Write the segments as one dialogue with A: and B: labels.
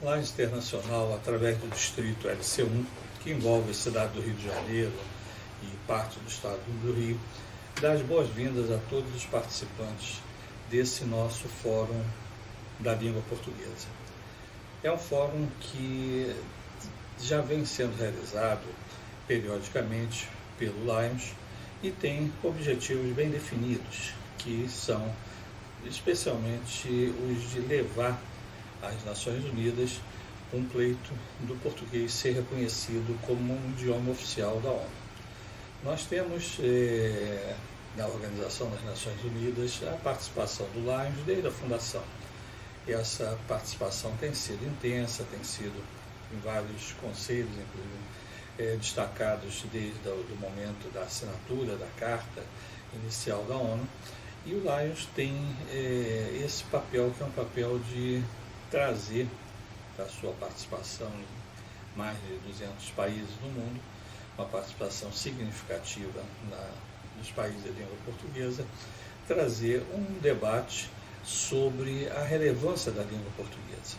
A: Lajes Internacional, através do Distrito LC1, que envolve a cidade do Rio de Janeiro e parte do estado do Rio, dá as boas-vindas a todos os participantes desse nosso Fórum da Língua Portuguesa. É um fórum que já vem sendo realizado periodicamente pelo Lions e tem objetivos bem definidos, que são especialmente os de levar às Nações Unidas um pleito do português ser reconhecido como um idioma oficial da ONU. Nós temos na Organização das Nações Unidas a participação do Lions desde a fundação. Essa participação tem sido intensa, tem sido em vários conselhos, inclusive destacados desde o momento da assinatura da Carta Inicial da ONU, e o Lions tem esse papel, que é um papel de trazer a sua participação em mais de 200 países no mundo, uma participação significativa nos países de língua portuguesa, trazer um debate sobre a relevância da língua portuguesa.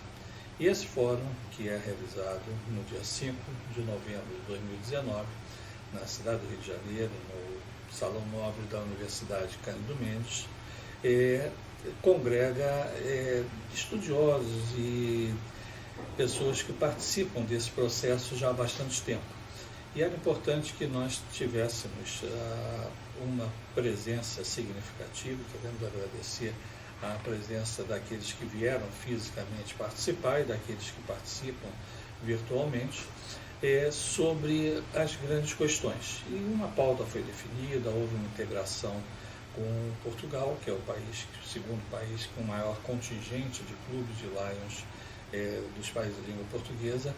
A: E esse fórum, que é realizado no dia 5 de novembro de 2019, na cidade do Rio de Janeiro, no Salão Nobre da Universidade Cândido Mendes, congrega estudiosos e pessoas que participam desse processo já há bastante tempo. E era importante que nós tivéssemos uma presença significativa. Queremos agradecer a presença daqueles que vieram fisicamente participar e daqueles que participam virtualmente, sobre as grandes questões. E uma pauta foi definida, houve uma integração com Portugal, que é o segundo país com o maior contingente de clubes de Lions dos países de língua portuguesa,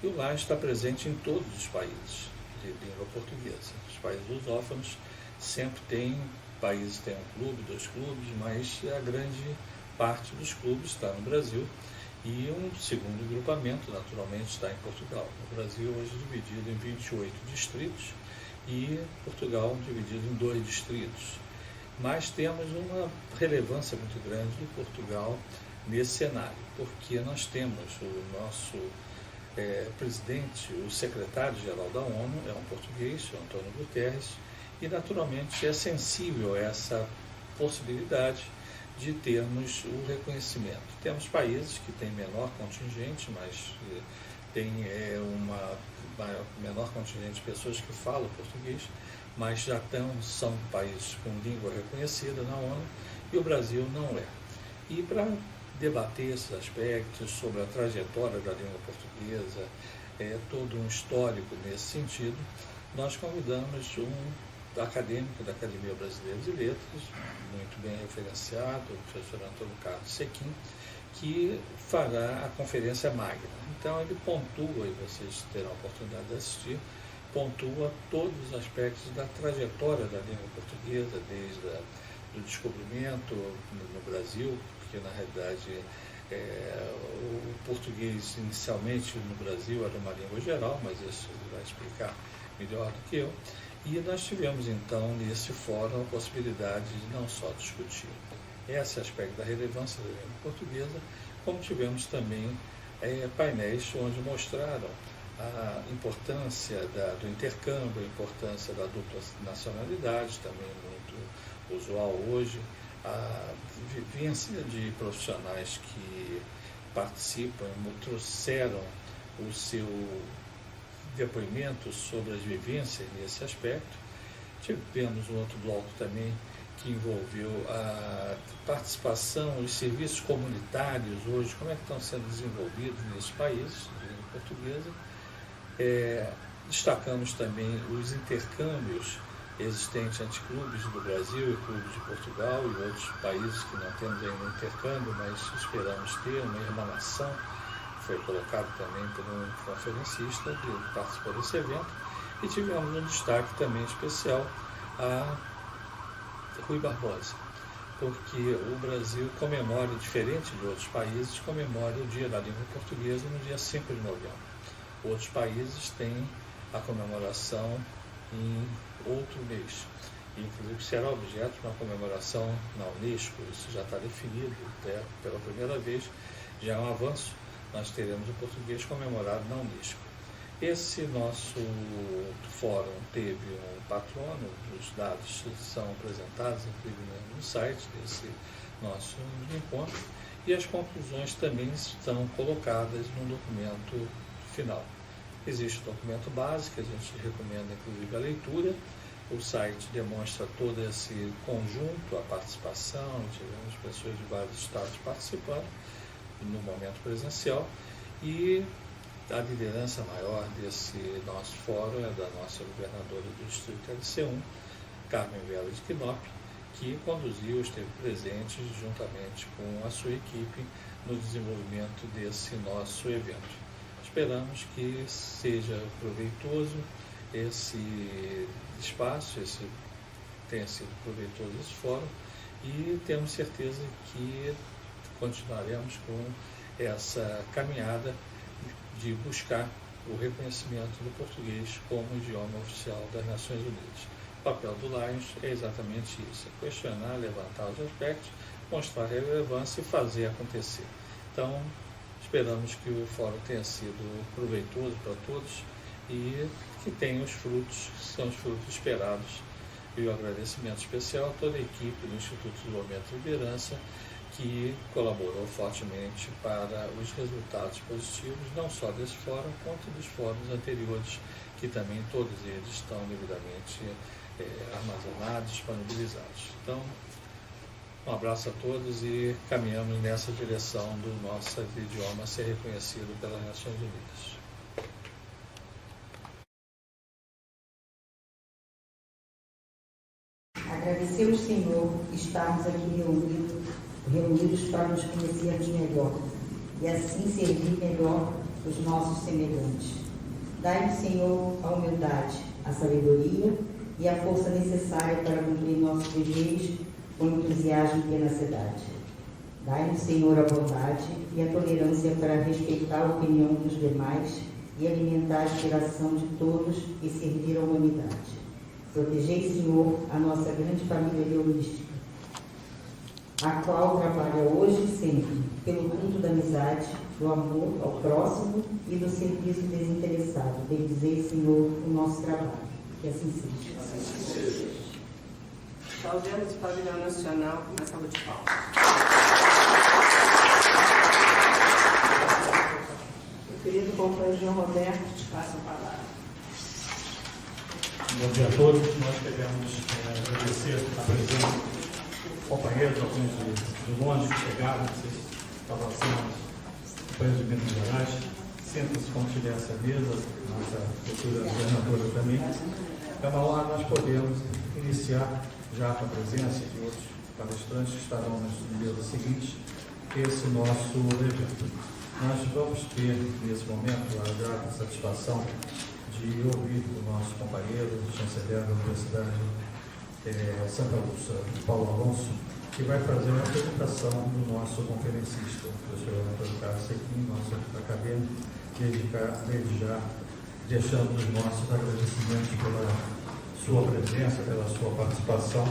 A: e o Lions está presente em todos os países de língua portuguesa. Os países lusófonos sempre têm, países têm um clube, 2 clubes, mas a grande parte dos clubes está no Brasil, e um segundo grupamento, naturalmente, está em Portugal. O Brasil hoje é dividido em 28 distritos e Portugal dividido em 2 distritos. Mas temos uma relevância muito grande do Portugal nesse cenário, porque nós temos o nosso presidente, o secretário-geral da ONU, é um português, o Antônio Guterres, e naturalmente é sensível a essa possibilidade de termos o reconhecimento. Temos países que têm menor contingente, mas tem menor contingente de pessoas que falam português, mas já são países com língua reconhecida na ONU, e o Brasil não é. E para debater esses aspectos sobre a trajetória da língua portuguesa, todo um histórico nesse sentido, nós convidamos um acadêmico da Academia Brasileira de Letras, muito bem referenciado, o professor Antônio Carlos Sequim, que fará a conferência magna. Então ele pontua, e vocês terão a oportunidade de assistir, pontua todos os aspectos da trajetória da língua portuguesa, desde o descobrimento no Brasil, porque na realidade o português inicialmente no Brasil era uma língua geral, mas isso ele vai explicar melhor do que eu. E nós tivemos então nesse fórum a possibilidade de não só discutir esse aspecto da relevância da língua portuguesa, como tivemos também painéis onde mostraram a importância do intercâmbio, a importância da dupla nacionalidade, também muito usual hoje, a vivência de profissionais que participam, trouxeram o seu depoimento sobre as vivências nesse aspecto. Tivemos um outro bloco também que envolveu a participação, os serviços comunitários hoje, como é que estão sendo desenvolvidos nesses países de língua portuguesa. Destacamos também os intercâmbios existentes entre clubes do Brasil e clubes de Portugal e outros países que não temos ainda intercâmbio, mas esperamos ter uma irmanação. Foi colocado também por um conferencista que participou desse evento, e tivemos um destaque também especial a Rui Barbosa, porque o Brasil comemora, diferente de outros países, comemora o Dia da Língua Portuguesa no dia 5 de novembro. Outros países têm a comemoração em outro mês, inclusive será objeto de uma comemoração na Unesco. Isso já está definido pela primeira vez, já é um avanço, nós teremos o português comemorado na Unesco. Esse nosso fórum teve um patrono, os dados são apresentados no site desse nosso encontro, e as conclusões também estão colocadas no documento final. Existe o documento base, que a gente recomenda inclusive a leitura. O site demonstra todo esse conjunto, a participação, tivemos pessoas de vários estados participando no momento presencial, e a liderança maior desse nosso fórum é da nossa governadora do Distrito LC1, Carmen Vela de Quinop, que conduziu, esteve presente juntamente com a sua equipe no desenvolvimento desse nosso evento. Esperamos que seja proveitoso esse espaço, tenha sido proveitoso esse fórum, e temos certeza que continuaremos com essa caminhada de buscar o reconhecimento do português como idioma oficial das Nações Unidas. O papel do Lions é exatamente isso, é questionar, levantar os aspectos, mostrar relevância e fazer acontecer. Então, esperamos que o fórum tenha sido proveitoso para todos e que tenha os frutos, que são os frutos esperados. E o agradecimento especial a toda a equipe do Instituto de Desenvolvimento e Liderança, que colaborou fortemente para os resultados positivos, não só desse fórum, quanto dos fóruns anteriores, que também todos eles estão devidamente armazenados, disponibilizados. Então, um abraço a todos e caminhamos nessa direção do nosso idioma ser reconhecido pelas Nações Unidas.
B: Agradecemos, Senhor, estarmos aqui reunidos para nos conhecermos melhor e assim servir melhor os nossos semelhantes. Dai-nos, Senhor, a humildade, a sabedoria e a força necessária para cumprir nossos deveres com entusiasmo e tenacidade. Dai-nos, Senhor, a bondade e a tolerância para respeitar a opinião dos demais e alimentar a aspiração de todos e servir a humanidade. Protegei, Senhor, a nossa grande família heurística, a qual trabalha hoje e sempre pelo culto da amizade, do amor ao próximo e do serviço desinteressado. Bendizei, Senhor, o nosso trabalho. Que assim seja.
C: Saudemos o pavilhão nacional com uma salva de palmas. Meu querido companheiro João Roberto, te passo a palavra.
A: Bom dia a todos. Nós queremos agradecer a presença dos companheiros, alguns de longe que chegaram, vocês estavam sendo companheiros de Minas Gerais. Senta-se como tivesse a mesa, nossa futura governadora também. É uma honra nós podemos iniciar, já com a presença de outros palestrantes que estarão nas mesas seguintes, esse nosso evento. Nós vamos ter, nesse momento, a grata satisfação de ouvir o nosso companheiro, o chanceler da Universidade Santa Lúcia, Paulo Alonso, que vai fazer uma apresentação do nosso conferencista, o professor Antônio Carlos Sequim, nosso acadêmico, desde já deixando os nossos agradecimentos pela sua presença, pela sua participação.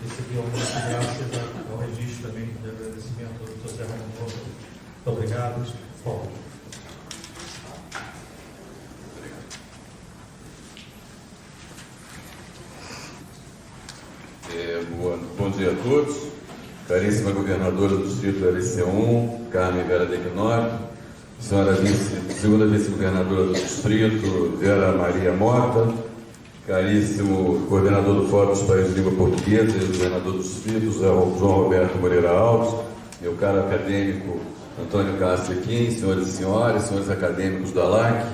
A: Esse aqui é um muito graças ao registro também de agradecimento do Dr. Zé Raimundo. Muito obrigado, Paulo.
D: Bom dia a todos. Caríssima governadora do Distrito LC1, Carmen Vera de Quinop, senhora segunda vice-governadora do Distrito, Vera Maria Mota, caríssimo coordenador do Fórum dos Países de Língua Portuguesa e governador do Distrito, João Roberto Moreira Alves, meu caro acadêmico Antônio Carlos Sequim, senhores e senhores acadêmicos da LAC,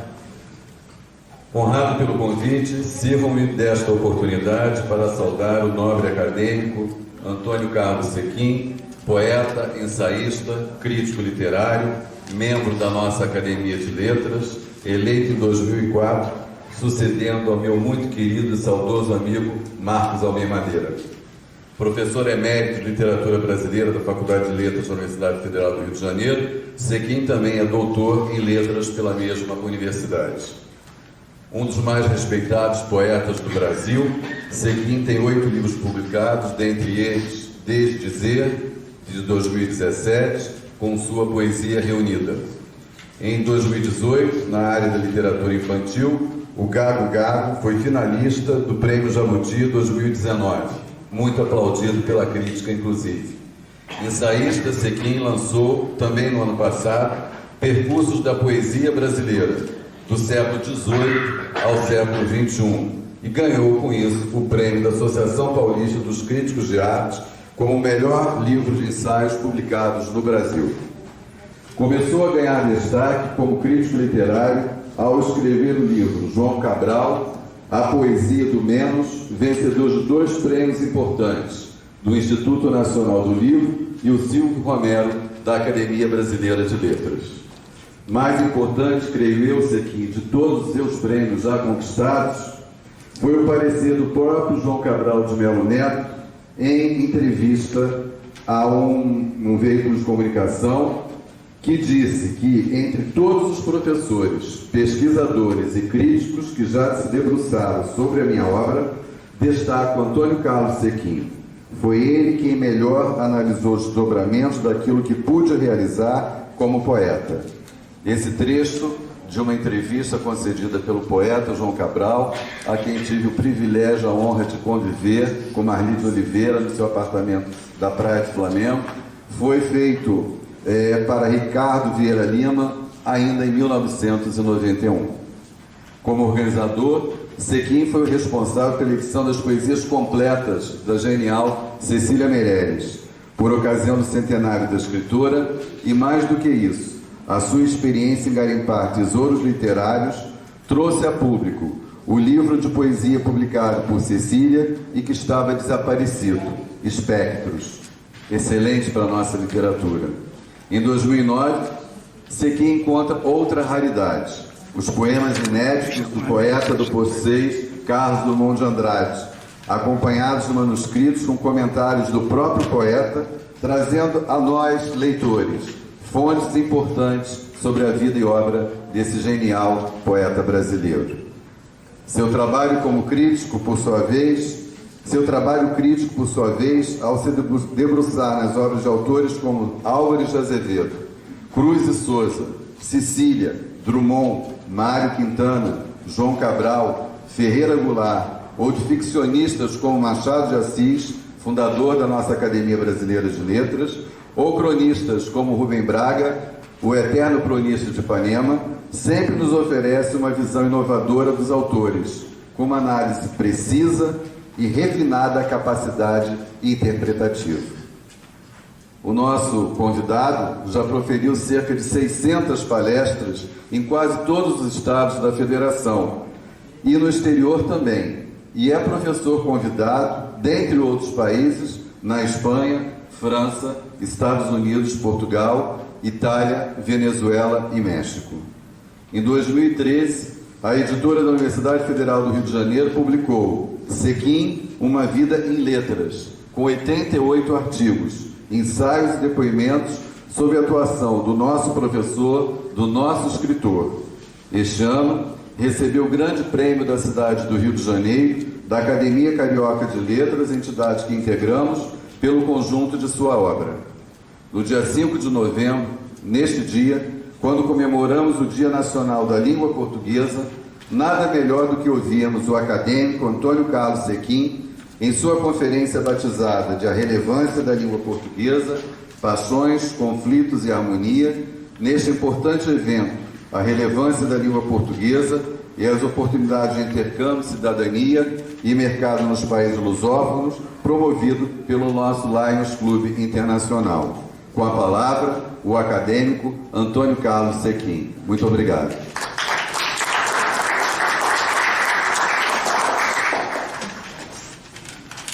D: honrado pelo convite, sirvam-me desta oportunidade para saudar o nobre acadêmico Antônio Carlos Sequim, poeta, ensaísta, crítico literário, membro da nossa Academia de Letras, eleito em 2004, sucedendo ao meu muito querido e saudoso amigo Marcos Almeida Madeira. Professor emérito de Literatura Brasileira da Faculdade de Letras da Universidade Federal do Rio de Janeiro, Sequim também é doutor em Letras pela mesma universidade. Um dos mais respeitados poetas do Brasil, Sequim tem 8 livros publicados, dentre eles Desde Dizer, de 2017, com sua poesia reunida. Em 2018, na área da literatura infantil, o Gago Gago foi finalista do Prêmio Jabuti 2019, muito aplaudido pela crítica, inclusive. Ensaísta, Sequim lançou, também no ano passado, Percursos da Poesia Brasileira, do século XVIII ao século XXI, e ganhou, com isso, o prêmio da Associação Paulista dos Críticos de Arte como o melhor livro de ensaios publicados no Brasil. Começou a ganhar destaque como crítico literário ao escrever o livro João Cabral, A Poesia do Menos, vencedor de 2 prêmios importantes, do Instituto Nacional do Livro e o Silvio Romero, da Academia Brasileira de Letras. Mais importante, creio eu, Sequim, de todos os seus prêmios já conquistados, foi o parecer do próprio João Cabral de Melo Neto em entrevista a um veículo de comunicação, que disse que, entre todos os professores, pesquisadores e críticos que já se debruçaram sobre a minha obra, destaco Antônio Carlos Sequim. Foi ele quem melhor analisou os desdobramentos daquilo que pude realizar como poeta. Esse trecho de uma entrevista concedida pelo poeta João Cabral, a quem tive o privilégio, a honra de conviver com Marli Oliveira no seu apartamento da Praia de Flamengo, foi feito para Ricardo Vieira Lima, ainda em 1991. Como organizador, Sequim foi o responsável pela edição das poesias completas da genial Cecília Meirelles, por ocasião do centenário da escritora, e mais do que isso, a sua experiência em garimpar tesouros literários trouxe a público o livro de poesia publicado por Cecília e que estava desaparecido, Espectros, excelente para a nossa literatura. Em 2009, Sequim encontra outra raridade, os poemas inéditos do poeta do Pocês, Carlos Drummond de Andrade, acompanhados de manuscritos com comentários do próprio poeta, trazendo a nós, leitores, fontes importantes sobre a vida e obra desse genial poeta brasileiro. Seu trabalho crítico, por sua vez, ao se debruçar nas obras de autores como Álvares de Azevedo, Cruz e Souza, Cecília, Drummond, Mário Quintana, João Cabral, Ferreira Goulart, ou de ficcionistas como Machado de Assis, fundador da nossa Academia Brasileira de Letras, ou cronistas como Rubem Braga, o eterno cronista de Ipanema, sempre nos oferece uma visão inovadora dos autores, com uma análise precisa e refinada capacidade interpretativa. O nosso convidado já proferiu cerca de 600 palestras em quase todos os estados da Federação e no exterior também, e é professor convidado, dentre outros países, na Espanha, França, Estados Unidos, Portugal, Itália, Venezuela e México. Em 2013, a editora da Universidade Federal do Rio de Janeiro publicou Sequim, Uma Vida em Letras, com 88 artigos, ensaios e depoimentos sobre a atuação do nosso professor, do nosso escritor. Este ano, recebeu o grande prêmio da cidade do Rio de Janeiro, da Academia Carioca de Letras, entidade que integramos, pelo conjunto de sua obra. No dia 5 de novembro, neste dia, quando comemoramos o Dia Nacional da Língua Portuguesa, nada melhor do que ouvirmos o acadêmico Antônio Carlos Sequim em sua conferência batizada de A Relevância da Língua Portuguesa, Paixões, Conflitos e Harmonia, neste importante evento, A Relevância da Língua Portuguesa e as oportunidades de intercâmbio, cidadania e mercado nos países lusófonos, promovido pelo nosso Lions Clube Internacional. Com a palavra, o acadêmico Antônio Carlos Sequim. Muito obrigado.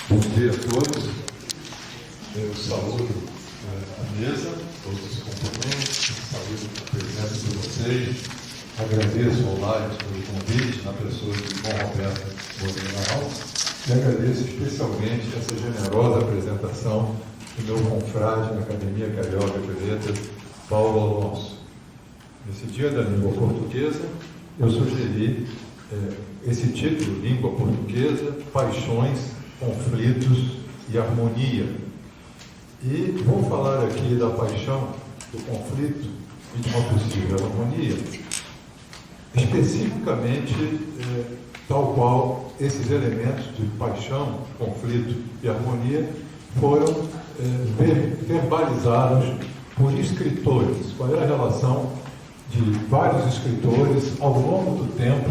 E: Bom dia a todos. Eu saúdo a mesa, todos os componentes, saúdo a presença de vocês. Agradeço ao Lions pelo convite, na pessoa de João Roberto Bodenal, e agradeço especialmente essa generosa apresentação do meu confrade na Academia Carioca de Letras, Paulo Alonso. Nesse Dia da Língua Portuguesa, eu sugeri esse título, Língua Portuguesa, Paixões, Conflitos e Harmonia. E vou falar aqui da paixão, do conflito, e de uma possível harmonia, especificamente tal qual esses elementos de paixão, conflito e harmonia foram verbalizados por escritores. Qual é a relação de vários escritores ao longo do tempo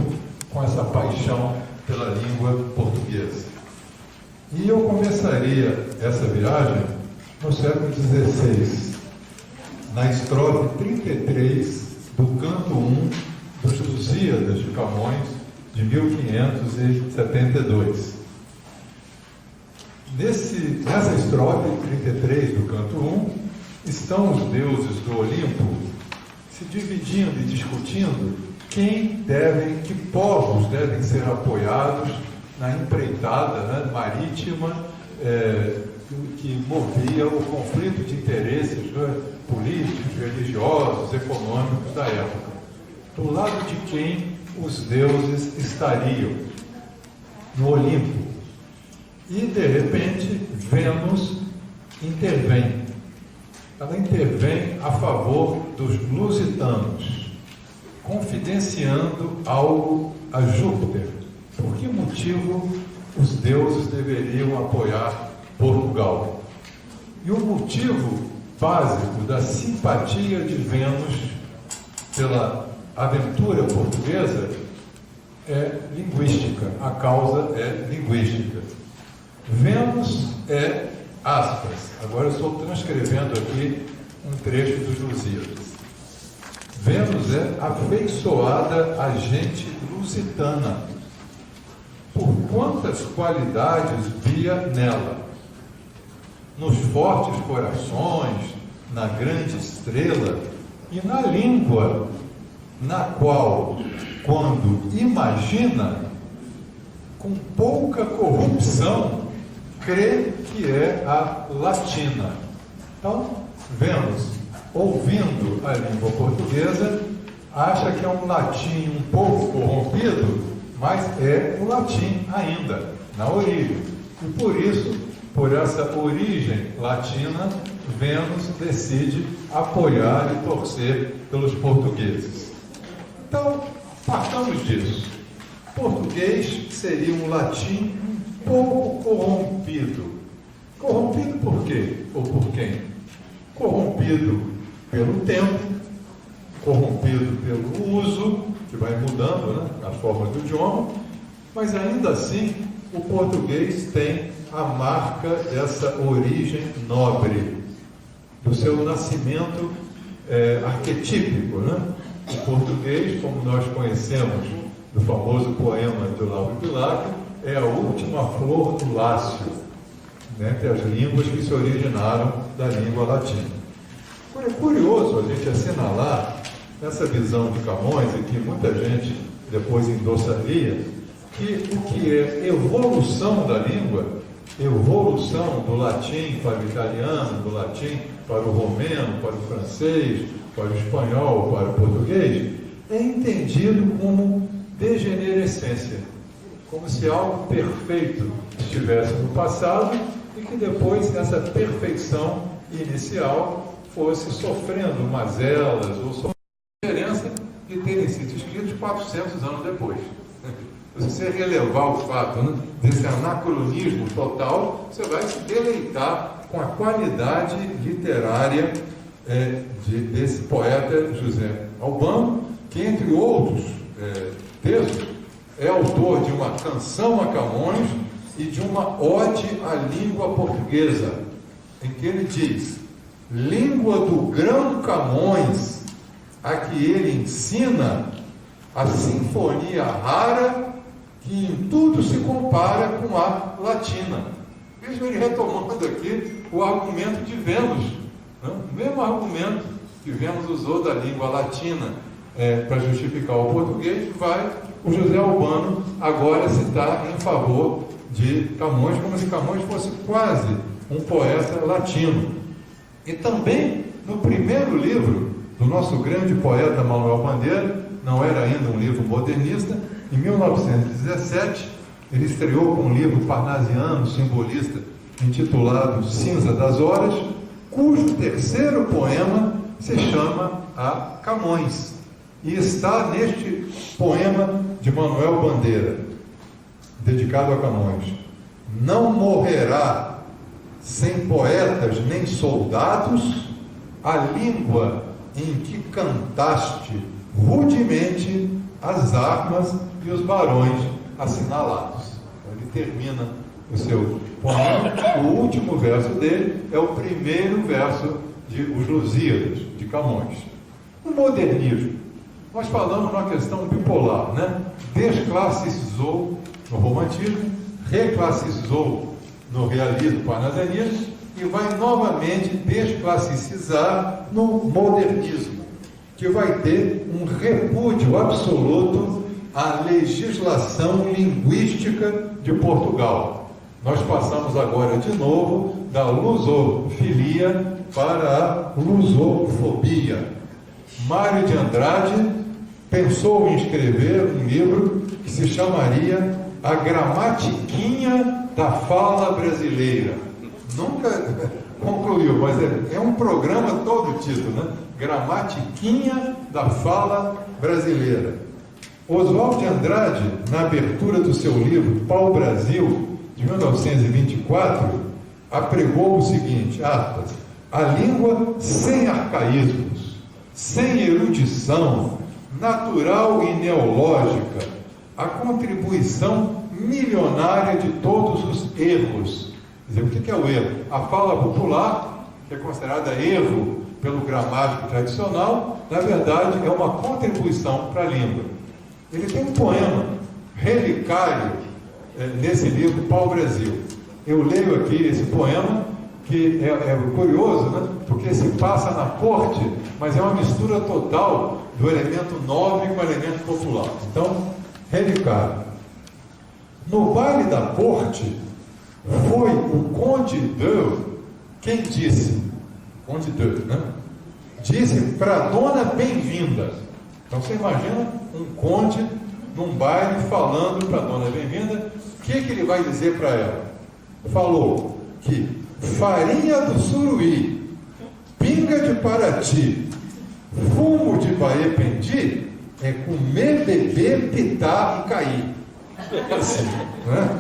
E: com essa paixão pela língua portuguesa? E eu começaria essa viagem no século XVI, na estrofe 33 do canto 1 dos Lusíadas de Camões, de 1572. Nessa estrofe 33 do canto 1, estão os deuses do Olimpo se dividindo e discutindo que povos devem ser apoiados na empreitada marítima que movia o conflito de interesses políticos, religiosos, econômicos da época. Do lado de quem os deuses estariam? No Olimpo. E, de repente, Vênus intervém. Ela intervém a favor dos lusitanos, confidenciando algo a Júpiter. Por que motivo os deuses deveriam apoiar Portugal? E o motivo básico da simpatia de Vênus pela aventura portuguesa é linguística. A causa é linguística. Vênus é, aspas, agora eu estou transcrevendo aqui um trecho dos Lusíadas. Vênus é afeiçoada a gente lusitana. Por quantas qualidades via nela? Nos fortes corações, na grande estrela e na língua, na qual, quando imagina, com pouca corrupção, crê que é a latina. Então, Vênus, ouvindo a língua portuguesa, acha que é um latim um pouco corrompido, mas é o latim ainda, na origem. E por isso, por essa origem latina, Vênus decide apoiar e torcer pelos portugueses. Então, partamos disso. Português seria um latim um pouco corrompido. Corrompido por quê? Ou por quem? Corrompido pelo tempo, corrompido pelo uso, que vai mudando, as formas do idioma, mas ainda assim o português tem a marca dessa origem nobre, do seu nascimento arquetípico. O português, como nós conhecemos do famoso poema do Lauro Bilac, é a última flor do Lácio, entre as línguas que se originaram da língua latina. Agora, é curioso a gente assinalar, nessa visão de Camões, e que muita gente depois endossaria, que o que é evolução da língua, evolução do latim para o italiano, do latim para o romeno, para o francês, para o espanhol, para o português, é entendido como degenerescência, como se algo perfeito estivesse no passado e que depois essa perfeição inicial fosse sofrendo mazelas ou sofrendo diferença de terem sido escritos 400 anos depois. Se você relevar o fato desse anacronismo total, você vai se deleitar com a qualidade literária desse poeta José Albano, que, entre outros textos, é autor de uma canção a Camões e de uma ode à língua portuguesa, em que ele diz: língua do grão Camões, a que ele ensina a sinfonia rara que em tudo se compara com a latina. Veja ele retomando aqui o argumento de Vênus, o mesmo argumento que Vênus usou da língua latina para justificar o português, vai o José Albano agora citar em favor de Camões, como se Camões fosse quase um poeta latino. E também no primeiro livro do nosso grande poeta Manuel Bandeira, não era ainda um livro modernista, em 1917, ele estreou com um livro parnasiano, simbolista, intitulado Cinza das Horas, cujo terceiro poema se chama a Camões. E está neste poema de Manuel Bandeira, dedicado a Camões. Não morrerá sem poetas nem soldados a língua em que cantaste rudemente as armas e os barões assinalados. Ele termina o seu poema. O último verso dele é o primeiro verso de Os Lusíadas, de Camões. O modernismo. Nós falamos numa questão bipolar, né? Desclassicizou no romantismo, reclassicizou no realismo parnasianismo e vai novamente desclassicizar no modernismo, que vai ter um repúdio absoluto à legislação linguística de Portugal. Nós passamos agora de novo da lusofilia para a lusofobia. Mário de Andrade pensou em escrever um livro que se chamaria A Gramatiquinha da Fala Brasileira. Nunca concluiu, mas é um programa todo o título, né? Gramatiquinha da Fala Brasileira. Oswald de Andrade, na abertura do seu livro Pau-Brasil, de 1924, apregou o seguinte, aspas, a língua sem arcaísmos, sem erudição, natural e neológica, a contribuição milionária de todos os erros. Quer dizer, o que é o erro? A fala popular, que é considerada erro pelo gramático tradicional, na verdade é uma contribuição para a língua. Ele tem um poema relicário nesse livro Pau-Brasil. Eu leio aqui esse poema, que é curioso, né? Porque se passa na corte, mas é uma mistura total do elemento nobre com o elemento popular. Então, relicário. No baile da corte, foi o Conde de quem disse, Conde de, né? Disse para a dona bem-vinda. Então você imagina um conde num baile falando para a dona bem-vinda, o que ele vai dizer para ela? Falou que farinha do Suruí, pinga de Paraty, fumo de Baependi é comer, beber, pitar e cair. Assim, né?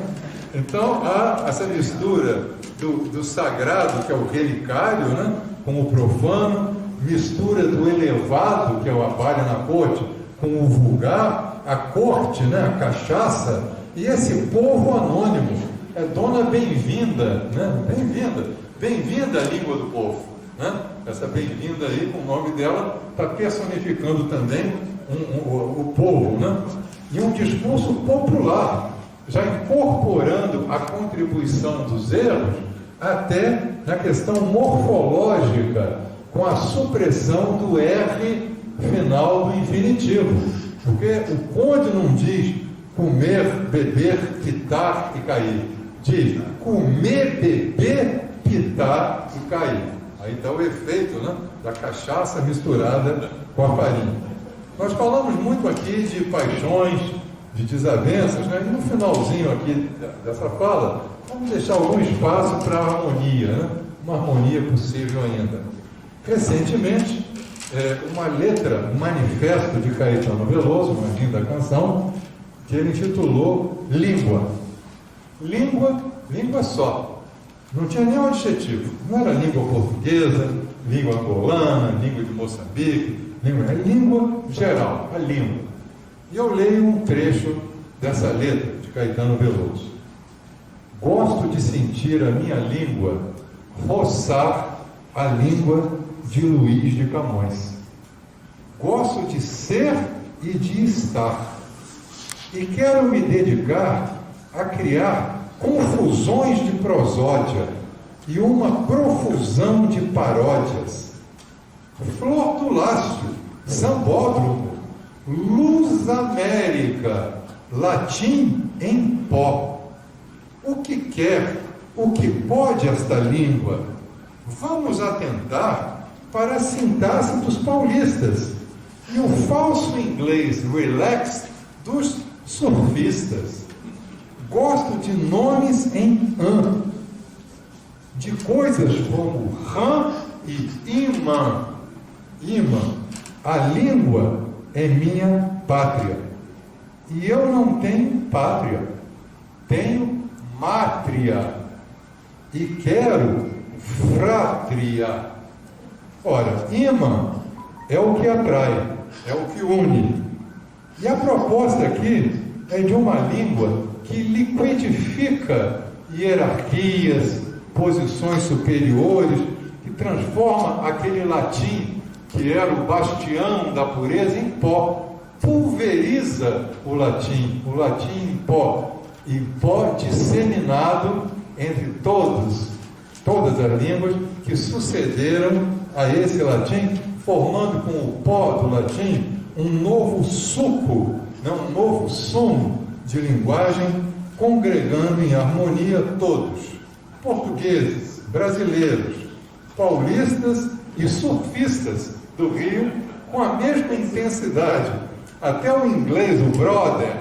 E: Então há essa mistura do sagrado, que é o relicário, né, com o profano, mistura do elevado, que é o baile na corte, com o vulgar, a corte, né, a cachaça, e esse povo anônimo. É dona bem-vinda, né? Bem-vinda à língua do povo, né? Essa bem-vinda aí, com o nome dela, está personificando também o povo, né? E um discurso popular, já incorporando a contribuição dos erros até na questão morfológica, com a supressão do R final do infinitivo. Porque o conde não diz comer, beber, pitar e cair. Diz comer, beber, pitar e cair. Aí está o efeito, né, da cachaça misturada com a farinha. Nós falamos muito aqui de paixões, de desavenças, né? E no finalzinho aqui dessa fala, vamos deixar algum espaço para a harmonia, né? Uma harmonia possível ainda. Recentemente, uma letra, um manifesto de Caetano Veloso, uma linda canção, que ele intitulou Língua. Língua só. Não tinha nenhum adjetivo. Não era língua portuguesa, língua angolana, língua de Moçambique, língua geral, a língua. E eu leio um trecho dessa letra de Caetano Veloso. Gosto de sentir a minha língua roçar a língua de Luís de Camões. Gosto de ser e de estar. E quero me dedicar a criar confusões de prosódia e uma profusão de paródias. Flor do Lácio, Sambódromo, Luz América, latim em pó. O que quer, o que pode esta língua? Vamos atentar para a sintaxe dos paulistas e o falso inglês relax dos surfistas. Gosto de nomes em an, de coisas como ram e imã. A língua é minha pátria. E eu não tenho pátria, tenho mátria. E quero frátria. Ora, imã é o que atrai, é o que une. E a proposta aqui é de uma língua que liquidifica hierarquias, posições superiores, que transforma aquele latim, que era o bastião da pureza, em pó. Pulveriza o latim em pó disseminado entre todas as línguas que sucederam a esse latim, formando com o pó do latim um novo suco, um novo sumo de linguagem, congregando em harmonia todos, portugueses, brasileiros, paulistas e surfistas do Rio, com a mesma intensidade. Até o inglês, o brother,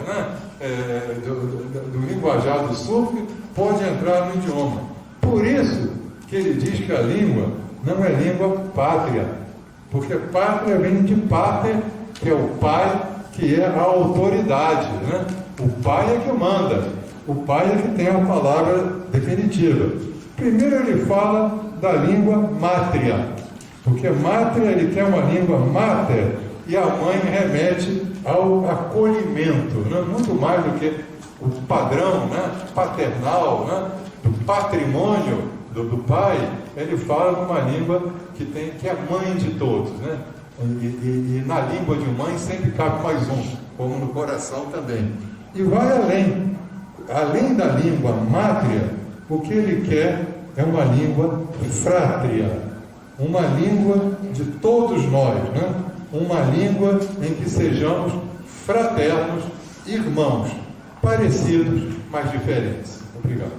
E: do linguajar do surf, pode entrar no idioma. Por isso que ele diz que a língua não é língua pátria, porque pátria vem de pater, que é o pai, que é a autoridade, O pai é que manda, o pai é que tem a palavra definitiva. Primeiro ele fala da língua mátria, porque mátria ele tem uma língua mater, e a mãe remete ao acolhimento, muito mais do que o padrão paternal, do patrimônio do pai. Ele fala numa língua que é mãe de todos, E na língua de mãe sempre cabe mais um, como no coração também. E vai além da língua mátria, o que ele quer é uma língua frátria, uma língua de todos nós, Uma língua em que sejamos fraternos, irmãos, parecidos, mas diferentes. Obrigado.